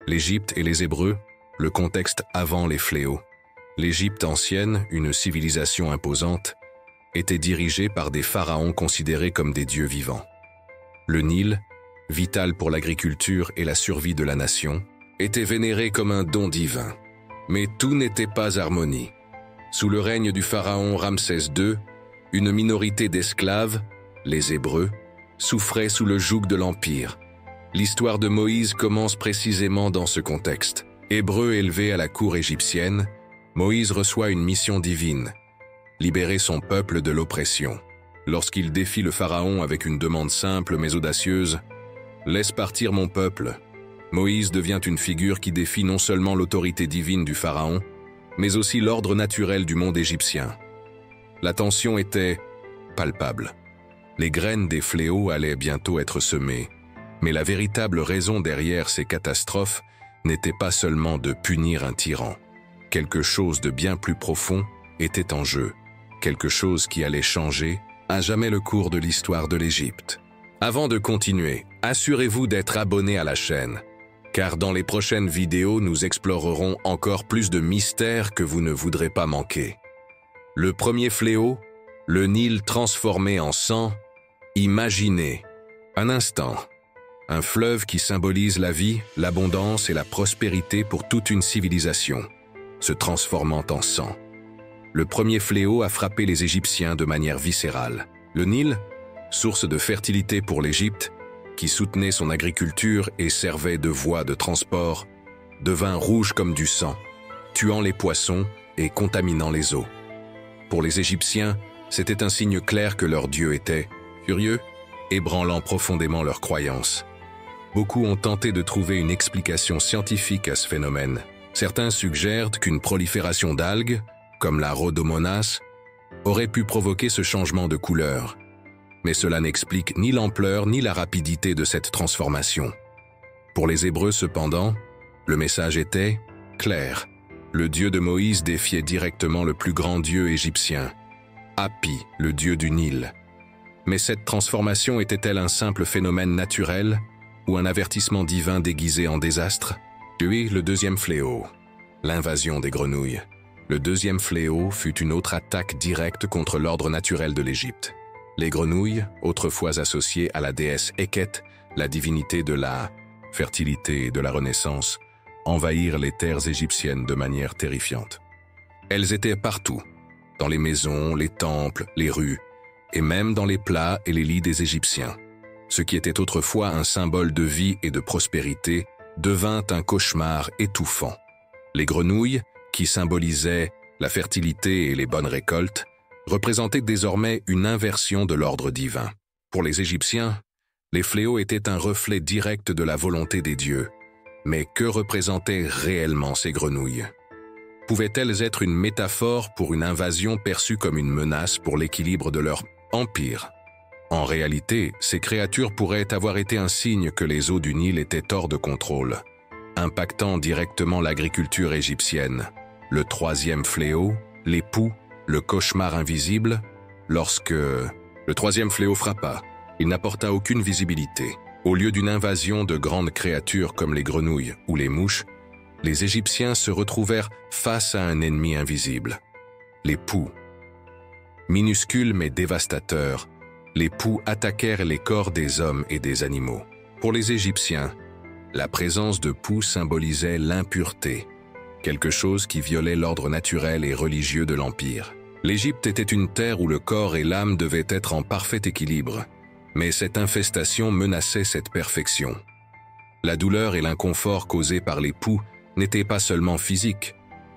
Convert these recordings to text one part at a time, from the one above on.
L'Égypte et les Hébreux, le contexte avant les fléaux. L'Égypte ancienne, une civilisation imposante, était dirigée par des pharaons considérés comme des dieux vivants. Le Nil, vital pour l'agriculture et la survie de la nation, était vénéré comme un don divin. Mais tout n'était pas harmonie. Sous le règne du pharaon Ramsès II, une minorité d'esclaves, les Hébreux, souffrait sous le joug de l'Empire. L'histoire de Moïse commence précisément dans ce contexte. Hébreu élevé à la cour égyptienne, Moïse reçoit une mission divine, libérer son peuple de l'oppression. Lorsqu'il défie le pharaon avec une demande simple mais audacieuse, « Laisse partir mon peuple », Moïse devient une figure qui défie non seulement l'autorité divine du pharaon, mais aussi l'ordre naturel du monde égyptien. La tension était palpable. Les graines des fléaux allaient bientôt être semées, mais la véritable raison derrière ces catastrophes n'était pas seulement de punir un tyran. Quelque chose de bien plus profond était en jeu, quelque chose qui allait changer à jamais le cours de l'histoire de l'Égypte. Avant de continuer, assurez-vous d'être abonné à la chaîne, car dans les prochaines vidéos, nous explorerons encore plus de mystères que vous ne voudrez pas manquer. Le premier fléau, le Nil transformé en sang. Imaginez, un instant, un fleuve qui symbolise la vie, l'abondance et la prospérité pour toute une civilisation, se transformant en sang. Le premier fléau a frappé les Égyptiens de manière viscérale. Le Nil, source de fertilité pour l'Égypte, qui soutenait son agriculture et servait de voie de transport, devint rouge comme du sang, tuant les poissons et contaminant les eaux. Pour les Égyptiens, c'était un signe clair que leur Dieu était furieux, ébranlant profondément leurs croyances. Beaucoup ont tenté de trouver une explication scientifique à ce phénomène. Certains suggèrent qu'une prolifération d'algues, comme la rhodomonas, aurait pu provoquer ce changement de couleur. Mais cela n'explique ni l'ampleur ni la rapidité de cette transformation. Pour les Hébreux cependant, le message était clair. Le Dieu de Moïse défiait directement le plus grand dieu égyptien, Hapi, le dieu du Nil. Mais cette transformation était-elle un simple phénomène naturel ou un avertissement divin déguisé en désastre? Puis le deuxième fléau, l'invasion des grenouilles. Le deuxième fléau fut une autre attaque directe contre l'ordre naturel de l'Égypte. Les grenouilles, autrefois associées à la déesse Eket, la divinité de la fertilité et de la renaissance, envahirent les terres égyptiennes de manière terrifiante. Elles étaient partout, dans les maisons, les temples, les rues, et même dans les plats et les lits des Égyptiens. Ce qui était autrefois un symbole de vie et de prospérité devint un cauchemar étouffant. Les grenouilles, qui symbolisaient la fertilité et les bonnes récoltes, représentaient désormais une inversion de l'ordre divin. Pour les Égyptiens, les fléaux étaient un reflet direct de la volonté des dieux. Mais que représentaient réellement ces grenouilles? Pouvaient-elles être une métaphore pour une invasion perçue comme une menace pour l'équilibre de leur empire? En réalité, ces créatures pourraient avoir été un signe que les eaux du Nil étaient hors de contrôle, impactant directement l'agriculture égyptienne. Le troisième fléau, les poux, le cauchemar invisible, lorsque le troisième fléau frappa, il n'apporta aucune visibilité. Au lieu d'une invasion de grandes créatures comme les grenouilles ou les mouches, les Égyptiens se retrouvèrent face à un ennemi invisible, les poux. Minuscules mais dévastateurs, les poux attaquèrent les corps des hommes et des animaux. Pour les Égyptiens, la présence de poux symbolisait l'impureté, quelque chose qui violait l'ordre naturel et religieux de l'Empire. L'Égypte était une terre où le corps et l'âme devaient être en parfait équilibre, mais cette infestation menaçait cette perfection. La douleur et l'inconfort causés par les poux n'étaient pas seulement physiques,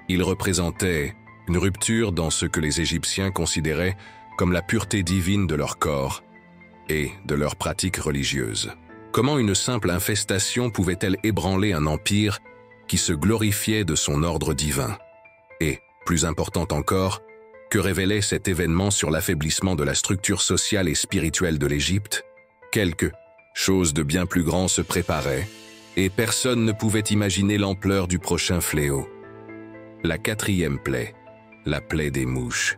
ils représentaient une rupture dans ce que les Égyptiens considéraient comme la pureté divine de leur corps et de leurs pratiques religieuses. Comment une simple infestation pouvait-elle ébranler un empire qui se glorifiait de son ordre divin? Et, plus important encore, que révélait cet événement sur l'affaiblissement de la structure sociale et spirituelle de l'Égypte? Quelque chose de bien plus grand se préparait, et personne ne pouvait imaginer l'ampleur du prochain fléau. La quatrième plaie, la plaie des mouches.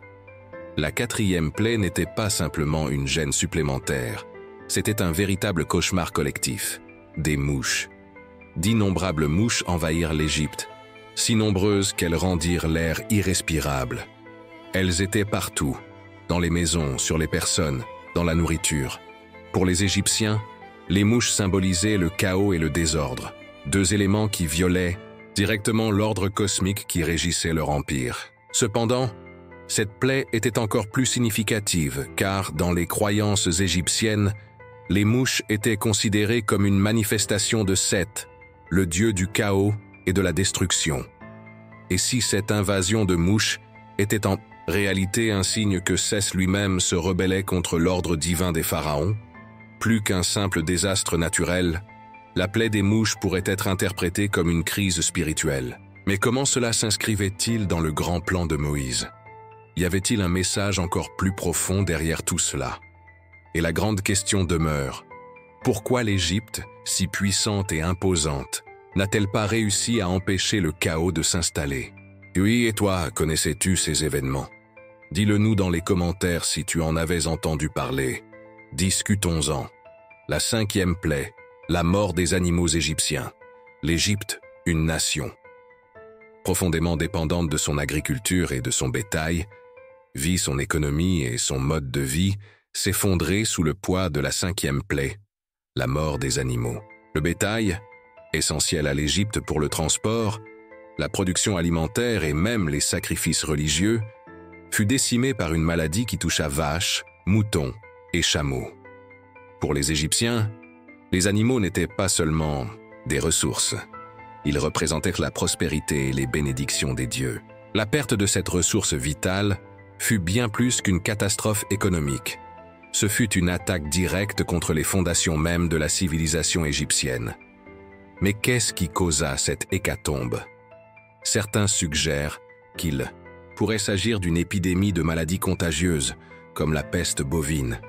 La quatrième plaie n'était pas simplement une gêne supplémentaire, c'était un véritable cauchemar collectif, des mouches. d'innombrables mouches envahirent l'Égypte, si nombreuses qu'elles rendirent l'air irrespirable. Elles étaient partout, dans les maisons, sur les personnes, dans la nourriture. Pour les Égyptiens, les mouches symbolisaient le chaos et le désordre, deux éléments qui violaient directement l'ordre cosmique qui régissait leur empire. Cependant, cette plaie était encore plus significative car, dans les croyances égyptiennes, les mouches étaient considérées comme une manifestation de Seth, le dieu du chaos et de la destruction. Et si cette invasion de mouches était en réalité un signe que Seth lui-même se rebellait contre l'ordre divin des pharaons, plus qu'un simple désastre naturel, la plaie des mouches pourrait être interprétée comme une crise spirituelle. Mais comment cela s'inscrivait-il dans le grand plan de Moïse? Y avait-il un message encore plus profond derrière tout cela? Et la grande question demeure, pourquoi l'Égypte, si puissante et imposante, n'a-t-elle pas réussi à empêcher le chaos de s'installer? Oui, et toi, connaissais-tu ces événements? Dis-le-nous dans les commentaires si tu en avais entendu parler. Discutons-en. La 5e plaie, la mort des animaux égyptiens. L'Égypte, une nation. Profondément dépendante de son agriculture et de son bétail, vit son économie et son mode de vie s'effondrer sous le poids de la 5e plaie, la mort des animaux. Le bétail, essentiel à l'Égypte pour le transport, la production alimentaire et même les sacrifices religieux, fut décimé par une maladie qui toucha vaches, moutons et chameaux. Pour les Égyptiens, les animaux n'étaient pas seulement des ressources. Ils représentaient la prospérité et les bénédictions des dieux. La perte de cette ressource vitale fut bien plus qu'une catastrophe économique. Ce fut une attaque directe contre les fondations mêmes de la civilisation égyptienne. Mais qu'est-ce qui causa cette hécatombe? Certains suggèrent qu'il pourrait s'agir d'une épidémie de maladies contagieuses, comme la peste bovine.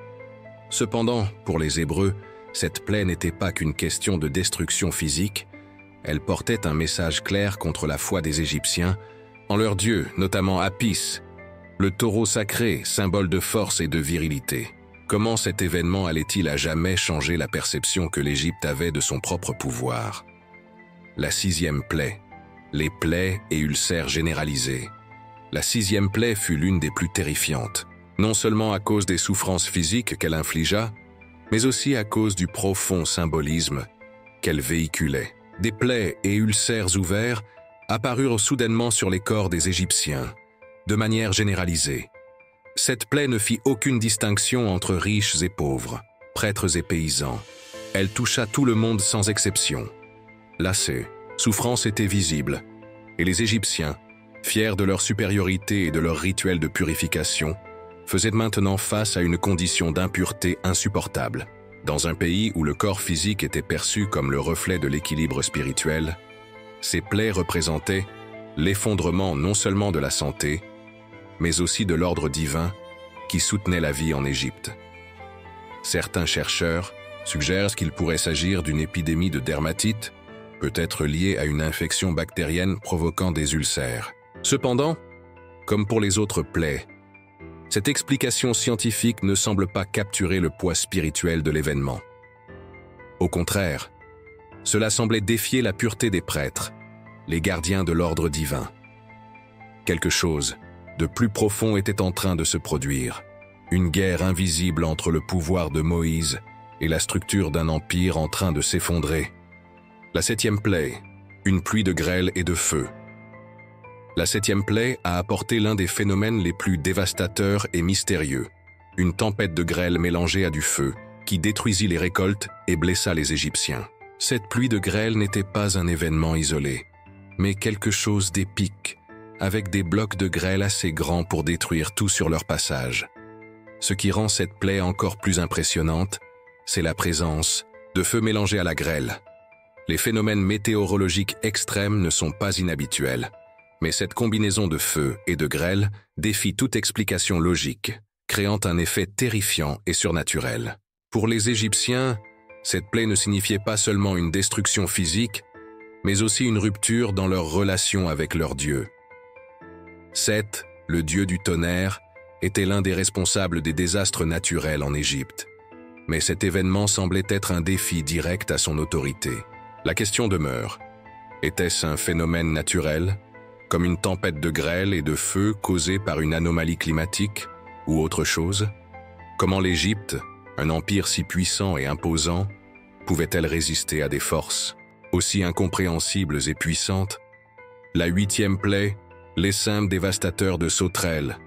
Cependant, pour les Hébreux, cette plaie n'était pas qu'une question de destruction physique, elle portait un message clair contre la foi des Égyptiens, en leur dieu, notamment Apis, le taureau sacré, symbole de force et de virilité. Comment cet événement allait-il à jamais changer la perception que l'Égypte avait de son propre pouvoir? La 6e plaie, les plaies et ulcères généralisés. La 6e plaie fut l'une des plus terrifiantes, non seulement à cause des souffrances physiques qu'elle infligea, mais aussi à cause du profond symbolisme qu'elle véhiculait. Des plaies et ulcères ouverts apparurent soudainement sur les corps des Égyptiens, de manière généralisée. Cette plaie ne fit aucune distinction entre riches et pauvres, prêtres et paysans. Elle toucha tout le monde sans exception. Lassés, souffrance était visible, et les Égyptiens, fiers de leur supériorité et de leur rituel de purification, faisaient maintenant face à une condition d'impureté insupportable. Dans un pays où le corps physique était perçu comme le reflet de l'équilibre spirituel, ces plaies représentaient l'effondrement non seulement de la santé, mais aussi de l'ordre divin qui soutenait la vie en Égypte. Certains chercheurs suggèrent qu'il pourrait s'agir d'une épidémie de dermatite, peut-être liée à une infection bactérienne provoquant des ulcères. Cependant, comme pour les autres plaies, cette explication scientifique ne semble pas capturer le poids spirituel de l'événement. Au contraire, cela semblait défier la pureté des prêtres, les gardiens de l'ordre divin. Quelque chose de plus profond était en train de se produire, une guerre invisible entre le pouvoir de Moïse et la structure d'un empire en train de s'effondrer. La 7e plaie, une pluie de grêle et de feu. La 7e plaie a apporté l'un des phénomènes les plus dévastateurs et mystérieux, une tempête de grêle mélangée à du feu, qui détruisit les récoltes et blessa les Égyptiens. Cette pluie de grêle n'était pas un événement isolé, mais quelque chose d'épique, avec des blocs de grêle assez grands pour détruire tout sur leur passage. Ce qui rend cette plaie encore plus impressionnante, c'est la présence de feu mélangé à la grêle. Les phénomènes météorologiques extrêmes ne sont pas inhabituels, mais cette combinaison de feu et de grêle défie toute explication logique, créant un effet terrifiant et surnaturel. Pour les Égyptiens, cette plaie ne signifiait pas seulement une destruction physique, mais aussi une rupture dans leur relation avec leur Dieu. Seth, le dieu du tonnerre, était l'un des responsables des désastres naturels en Égypte. Mais cet événement semblait être un défi direct à son autorité. La question demeure, était-ce un phénomène naturel, comme une tempête de grêle et de feu causée par une anomalie climatique, ou autre chose? Comment l'Égypte, un empire si puissant et imposant, pouvait-elle résister à des forces aussi incompréhensibles et puissantes? La 8e plaie, l'essaim dévastateur de sauterelles.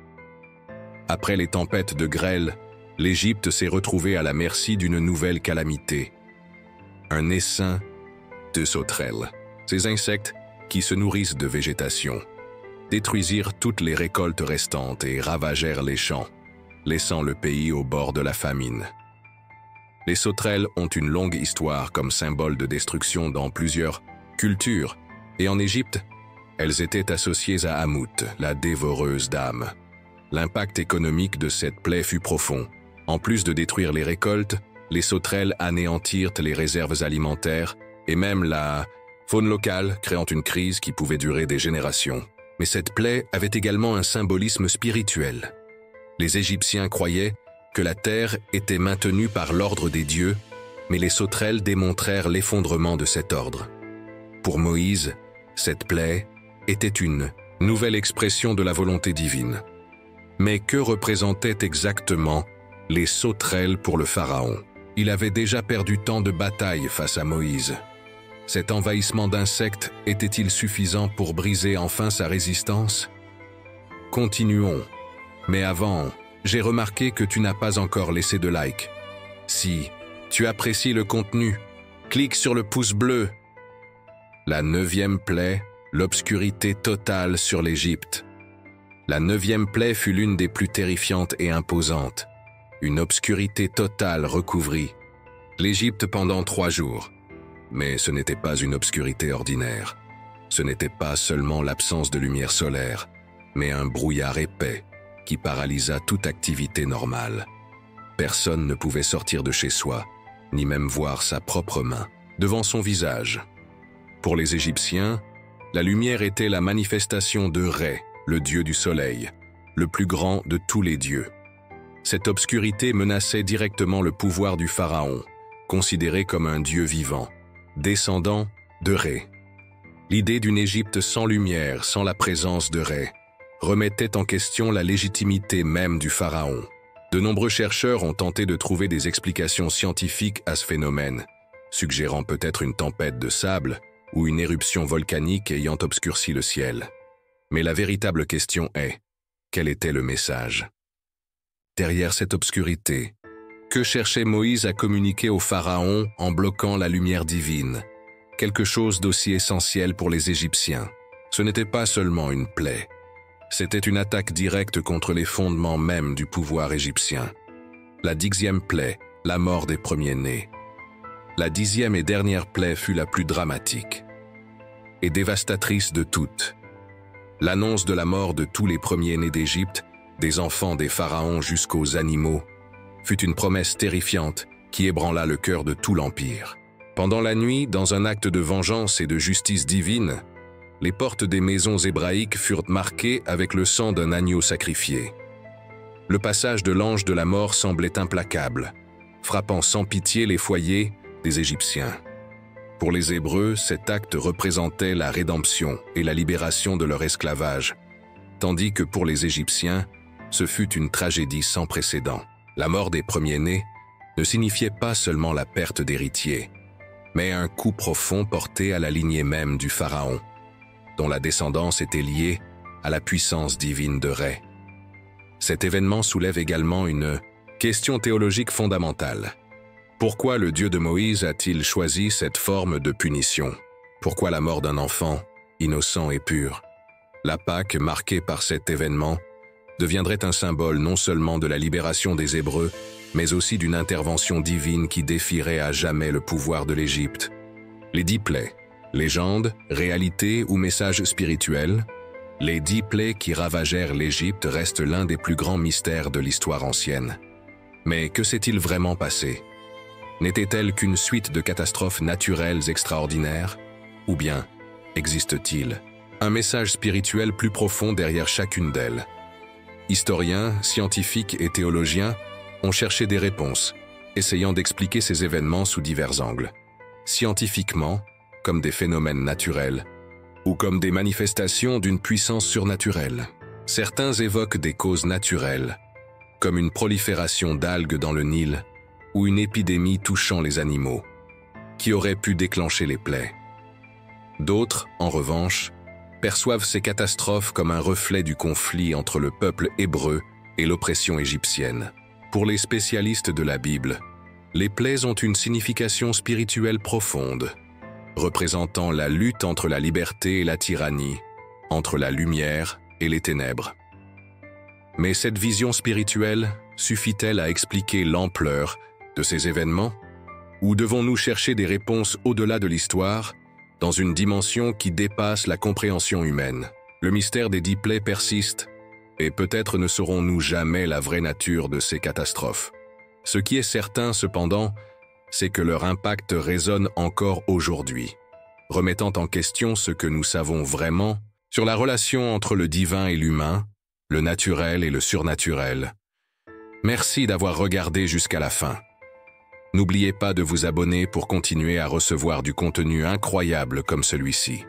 Après les tempêtes de grêle, l'Égypte s'est retrouvée à la merci d'une nouvelle calamité. Un essaim de sauterelles. Ces insectes, qui se nourrissent de végétation, détruisirent toutes les récoltes restantes et ravagèrent les champs, laissant le pays au bord de la famine. Les sauterelles ont une longue histoire comme symbole de destruction dans plusieurs cultures, et en Égypte, elles étaient associées à Hamout, la dévoreuse d'âmes. L'impact économique de cette plaie fut profond. En plus de détruire les récoltes, les sauterelles anéantirent les réserves alimentaires et même la faune locale, créant une crise qui pouvait durer des générations. Mais cette plaie avait également un symbolisme spirituel. Les Égyptiens croyaient que la terre était maintenue par l'ordre des dieux, mais les sauterelles démontrèrent l'effondrement de cet ordre. Pour Moïse, cette plaie était une nouvelle expression de la volonté divine. Mais que représentaient exactement les sauterelles pour le pharaon? Il avait déjà perdu tant de batailles face à Moïse. Cet envahissement d'insectes était-il suffisant pour briser enfin sa résistance? Continuons. Mais avant, j'ai remarqué que tu n'as pas encore laissé de like. Si tu apprécies le contenu, clique sur le pouce bleu. La 9e plaie, l'obscurité totale sur l'Égypte. La 9e plaie fut l'une des plus terrifiantes et imposantes. Une obscurité totale recouvrit l'Égypte pendant 3 jours. Mais ce n'était pas une obscurité ordinaire. Ce n'était pas seulement l'absence de lumière solaire, mais un brouillard épais qui paralysa toute activité normale. Personne ne pouvait sortir de chez soi, ni même voir sa propre main devant son visage. Pour les Égyptiens, la lumière était la manifestation de Ré, le dieu du soleil, le plus grand de tous les dieux. Cette obscurité menaçait directement le pouvoir du pharaon, considéré comme un dieu vivant, descendant de Ré. L'idée d'une Égypte sans lumière, sans la présence de Ré, remettait en question la légitimité même du pharaon. De nombreux chercheurs ont tenté de trouver des explications scientifiques à ce phénomène, suggérant peut-être une tempête de sable ou une éruption volcanique ayant obscurci le ciel. Mais la véritable question est, quel était le message? Derrière cette obscurité, que cherchait Moïse à communiquer au pharaon en bloquant la lumière divine? Quelque chose d'aussi essentiel pour les Égyptiens. Ce n'était pas seulement une plaie. C'était une attaque directe contre les fondements mêmes du pouvoir égyptien. La 10e plaie, la mort des premiers-nés. La 10e et dernière plaie fut la plus dramatique et dévastatrice de toutes. L'annonce de la mort de tous les premiers-nés d'Égypte, des enfants des pharaons jusqu'aux animaux, fut une promesse terrifiante qui ébranla le cœur de tout l'Empire. Pendant la nuit, dans un acte de vengeance et de justice divine, les portes des maisons hébraïques furent marquées avec le sang d'un agneau sacrifié. Le passage de l'ange de la mort semblait implacable, frappant sans pitié les foyers des Égyptiens. Pour les Hébreux, cet acte représentait la rédemption et la libération de leur esclavage, tandis que pour les Égyptiens, ce fut une tragédie sans précédent. La mort des premiers-nés ne signifiait pas seulement la perte d'héritiers, mais un coup profond porté à la lignée même du pharaon, dont la descendance était liée à la puissance divine de Ré. Cet événement soulève également une question théologique fondamentale. Pourquoi le Dieu de Moïse a-t-il choisi cette forme de punition? Pourquoi la mort d'un enfant, innocent et pur? La Pâque, marquée par cet événement, deviendrait un symbole non seulement de la libération des Hébreux, mais aussi d'une intervention divine qui défierait à jamais le pouvoir de l'Égypte. Les 10 plaies, légende, réalité ou message spirituel, les 10 plaies qui ravagèrent l'Égypte restent l'un des plus grands mystères de l'histoire ancienne. Mais que s'est-il vraiment passé? N'était-elle qu'une suite de catastrophes naturelles extraordinaires? Ou bien existe-t-il un message spirituel plus profond derrière chacune d'elles? Historiens, scientifiques et théologiens ont cherché des réponses, essayant d'expliquer ces événements sous divers angles. Scientifiquement, comme des phénomènes naturels ou comme des manifestations d'une puissance surnaturelle. Certains évoquent des causes naturelles, comme une prolifération d'algues dans le Nil ou une épidémie touchant les animaux, qui aurait pu déclencher les plaies. D'autres, en revanche, perçoivent ces catastrophes comme un reflet du conflit entre le peuple hébreu et l'oppression égyptienne. Pour les spécialistes de la Bible, les plaies ont une signification spirituelle profonde, représentant la lutte entre la liberté et la tyrannie, entre la lumière et les ténèbres. Mais cette vision spirituelle suffit-elle à expliquer l'ampleur de ces événements? Ou devons-nous chercher des réponses au-delà de l'histoire, dans une dimension qui dépasse la compréhension humaine? Le mystère des 10 plaies persiste, et peut-être ne saurons-nous jamais la vraie nature de ces catastrophes. Ce qui est certain, cependant, c'est que leur impact résonne encore aujourd'hui, remettant en question ce que nous savons vraiment sur la relation entre le divin et l'humain, le naturel et le surnaturel. Merci d'avoir regardé jusqu'à la fin. N'oubliez pas de vous abonner pour continuer à recevoir du contenu incroyable comme celui-ci.